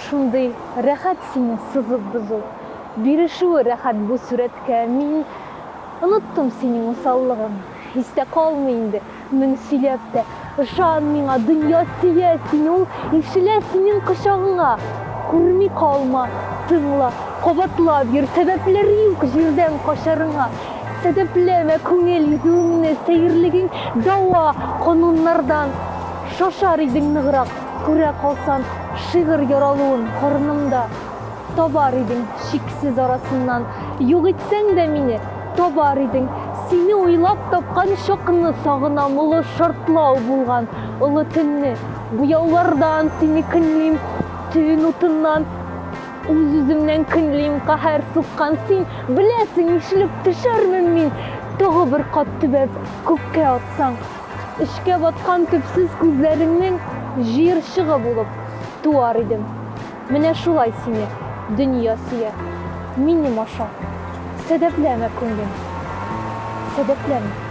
ушундай рахат сени сызып бузуп, биришүү рахат бу сүрөткө. Мен уnuттум сенин усаллыгың. Исте калмайынды мен сүйлөп да. Ышан миңа дүйнө тиесин, ул ишиле сенин кучагыңа. Көрмөй калма, тыңла, кабатла бир себеплери юк жерден кошарыңа. Себеплеме көңүл жүзүңне сейирлигиң дауа конуннардан. Шошар идиң ныгыраак, көрө калсаң шигыр яралуун корнумда. Табар идиң шиксиз арасынан, юк этсең да мени табар идиң. Сени ойлап тапкан шокны сагынам, улуу шартлау булган улуу түннү. Буяулардан сени кынлыйм, түбүн утунан үз-өзүмдөн кынлыйм, кахар суккан сен билесиң, ишилип түшөрмүн мен. Тогу бир кат түбөп көккө атсаң, ишке баткан түпсүз көзлөрүңнүн жер шыгы болуп туар идим. Менә шулай сени дүйнө сүйө. Минем аша себеплеме көңүлүм, себеплеме.